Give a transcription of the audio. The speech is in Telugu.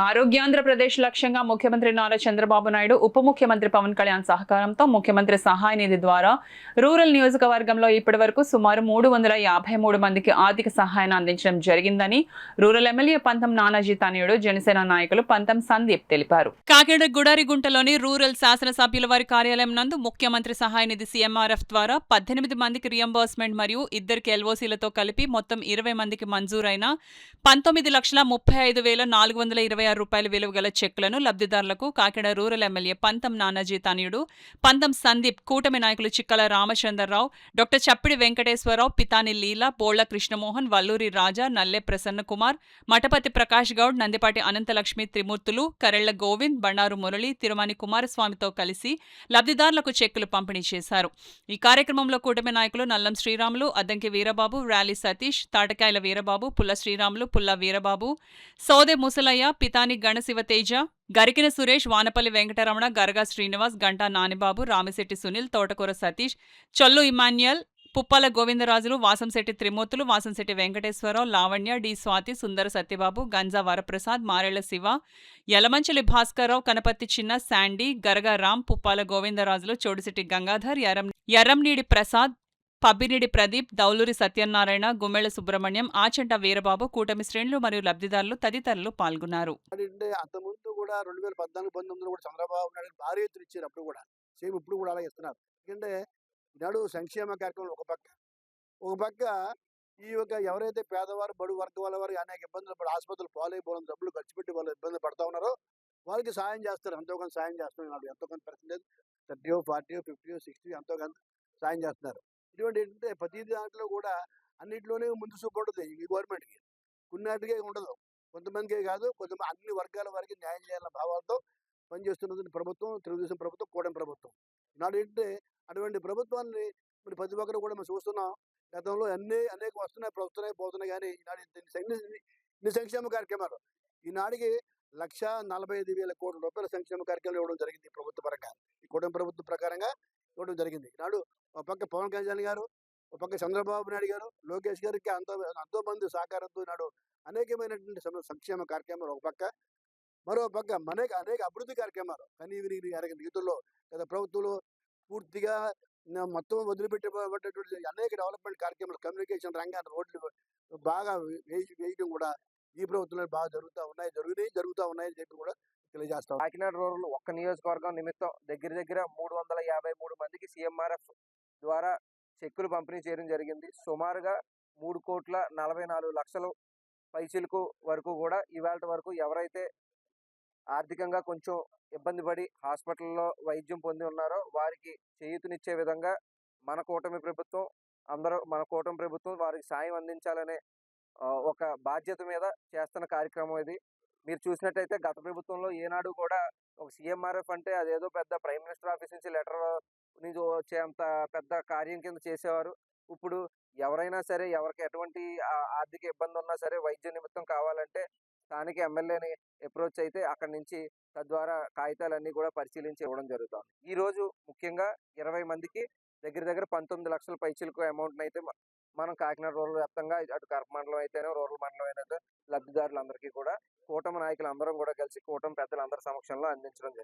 ఆరోగ్యాంధ్రప్రదేశ్ లక్ష్యంగా ముఖ్యమంత్రి నారా చంద్రబాబు నాయుడు ఉప ముఖ్యమంత్రి పవన్ కళ్యాణ్ సహకారంతో ముఖ్యమంత్రి సహాయ నిధి ద్వారా రూరల్ నియోజకవర్గంలో ఇప్పటివరకు సుమారు 353 మందికి ఆర్థిక సహాయాన్ని అందించడం జరిగిందని రూరల్ ఎమ్మెల్యే పంతం నానాజీ తనయుడు జనసేన నాయకులు పంతం సందీప్ తెలిపారు. కాకినాడ గుడారిగుంటలోని రూరల్ శాసనసభ్యుల వారి కార్యాలయం నందు ముఖ్యమంత్రి సహాయ నిధి సీఎంఆర్ఎఫ్ ద్వారా 18 మందికి రియంబర్స్మెంట్ మరియు ఇద్దరికి ఎల్ఓసీలతో కలిపి మొత్తం 20 మందికి మంజూరైన 19,35,426 రూపాయల విలువ గల చెక్కులను లబ్ధిదారులకు కాకినాడ రూరల్ ఎమ్మెల్యే పంతం నానాజీ తనయుడు పంతం సందీప్, కూటమి నాయకులు చిక్కల రామచంద్రరావు, డాక్టర్ చప్పిడి వెంకటేశ్వరరావు, పితాని లీల, బోళ్ల కృష్ణమోహన్, వల్లూరి రాజా, నల్లె ప్రసన్న కుమార్, మఠపతి ప్రకాష్ గౌడ్, నందిపాటి అనంతలక్ష్మి త్రిమూర్తులు, కరెళ్ల గోవింద్, బండారు మురళి, తిరుమని కుమారస్వామితో కలిసి లబ్ధిదారులకు చెక్కులు పంపిణీ చేశారు. ఈ కార్యక్రమంలో కూటమి నాయకులు నల్లం శ్రీరాములు, అద్దంకి వీరబాబు, ర్యాలీ సతీష్, తాటకాయల వీరబాబు, పుల్ల శ్రీరాములు, పుల్ల వీరబాబు, సోదె ముసలయ్య, పితాని గణశివతేజ, గరికిన సురేష్, వానపల్లి వెంకటరమణ, గరగా శ్రీనివాస్, గంటా నానిబాబు, రామిశెట్టి సునీల్, తోటకూర సతీష్, చొల్లు ఇమాన్యుయల్, పుప్పాల గోవిందరాజులు, వాసంశెట్టి త్రిమూర్తులు, వాసంశెట్టి వెంకటేశ్వరరావు, లావణ్య, డి స్వాతి, సుందర సత్యబాబు, గంజా వరప్రసాద్, మారెళ్ల శివ, యలమంచలి భాస్కర్రావు, కనపత్తి చిన్న, శాండీ, గరగా రామ్, పుప్పాల గోవిందరాజులు, చోడిశెట్టి గంగాధర్, ఎర్రంనీడి ప్రసాద్, పబ్బినిడి ప్రదీప్, దౌలూరి సత్యనారాయణ, గుమ్మెళ్ల సుబ్రహ్మణ్యం, ఆచంట వీరబాబు, కూటమి శ్రేణులు మరియు లబ్ధిదారులు తదితరులు పాల్గొన్నారు. అంతకుముందు కూడా 2014-19 కూడా చంద్రబాబు నాయుడు భారీ ఎత్తున ఇచ్చారు. అప్పుడు కూడా సేమ్ ఇప్పుడు కూడా అలా ఇస్తున్నారు. ఎందుకంటే ఈనాడు సంక్షేమ కార్యక్రమాలు ఒక పక్క ఈ యొక్క ఎవరైతే పేదవారు బడు వర్గాల వారు అనేక ఇబ్బందులు పడి ఆసుపత్రులు పాలైపోవడం, డబ్బులు ఖర్చు పెట్టి వాళ్ళు ఇబ్బంది పడతా ఉన్నారో వాళ్ళకి సాయం చేస్తారు. ఎంతో కొంత సాయం చేస్తున్నారు. ఎంతో కొంత పర్సెంటేజ్ 30, 40, 50, 60 ఎంతో కొంత సాయం చేస్తున్నారు. ఇటువంటి ఏంటంటే ప్రతి దాంట్లో కూడా అన్నింటిలోనే ముందు చూపు ఉంటుంది ఈ గవర్నమెంట్కి. కొన్నిటికే ఉండదు, కొంతమందికే కాదు, కొంతమంది అన్ని వర్గాల వారికి న్యాయం చేయాలన్న భావాలతో పనిచేస్తున్నది ప్రభుత్వం, తెలుగుదేశం ప్రభుత్వం, కూటమి ప్రభుత్వం. నాడు ఏంటంటే అటువంటి ప్రభుత్వాన్ని మరి ప్రతి ఒక్కరు కూడా మనం చూస్తున్నాం. గతంలో అనేక పోతున్నాయి కానీ ఈనాడు ఇన్ని సంక్షేమ కార్యక్రమాలు ఈనాడికి 1,45,000 కోట్ల రూపాయల సంక్షేమ కార్యక్రమాలు ఇవ్వడం జరిగింది ప్రభుత్వ పరంగా, ఈ కూటమి ప్రభుత్వం ప్రకారంగా ఇవ్వడం జరిగింది. ఈనాడు ఒక పక్క పవన్ కళ్యాణ్ గారు, ఒక పక్క చంద్రబాబు నాయుడు గారు, లోకేష్ గారికి ఎంతో మంది సహకారంతో నాడు అనేకమైనటువంటి సంక్షేమ కార్యక్రమాలు ఒక పక్క, మరో పక్క అనేక అభివృద్ధి కార్యక్రమాలు కనీ విరిగి ఎరగని రీతుల్లో గత ప్రభుత్వంలో పూర్తిగా మొత్తం వదిలిపెట్టేటువంటి అనేక డెవలప్మెంట్ కార్యక్రమాలు, కమ్యూనికేషన్ రంగాన్ని రోడ్లు బాగా వేయడం కూడా ఈ ప్రభుత్వంలో బాగా జరుగుతూ ఉన్నాయని చెప్పి కూడా తెలియజేస్తాం. కాకినాడ రూరల్ ఒక్క నియోజకవర్గం నిమిత్తం దగ్గర 353 మందికి సీఎంఆర్ఎఫ్ ద్వారా చెక్కులు పంపిణీ చేయడం జరిగింది. సుమారుగా 3,44,00,000 పైసలకు వరకు కూడా ఇవాళ వరకు ఎవరైతే ఆర్థికంగా కొంచెం ఇబ్బంది పడి హాస్పిటల్లో వైద్యం పొంది ఉన్నారో వారికి చేయూతనిచ్చే విధంగా మన కూటమి ప్రభుత్వం వారికి సాయం అందించాలనే ఒక బాధ్యత మీద చేస్తున్న కార్యక్రమం ఇది. మీరు చూసినట్టయితే గత ప్రభుత్వంలో ఏనాడు కూడా ఒక సీఎంఆర్ఎఫ్ అంటే అదేదో పెద్ద ప్రైమ్ మినిస్టర్ ఆఫీస్ నుంచి లెటర్ నుంచి వచ్చేంత పెద్ద కార్యం కింద చేసేవారు. ఇప్పుడు ఎవరైనా సరే, ఎవరికి ఎటువంటి ఆర్థిక ఇబ్బంది ఉన్నా సరే, వైద్య నిమిత్తం కావాలంటే స్థానిక ఎమ్మెల్యేని అప్రోచ్ అయితే అక్కడి నుంచి తద్వారా కాగితాలన్నీ కూడా పరిశీలించి ఇవ్వడం జరుగుతుంది. ఈ రోజు ముఖ్యంగా 20 మందికి దగ్గర 19 లక్షల పైచీలకు అమౌంట్ అయితే మనం కాకినాడ రూరల్ వ్యాప్తంగా అటు కరప మండలం అయితేనే, రూరల్ మండలం అయినా లబ్ధిదారులందరికీ కూడా కూటమి నాయకులు అందరం కూడా కలిసి కూటమి పెద్దలందరి సమక్షంలో అందించడం జరిగింది.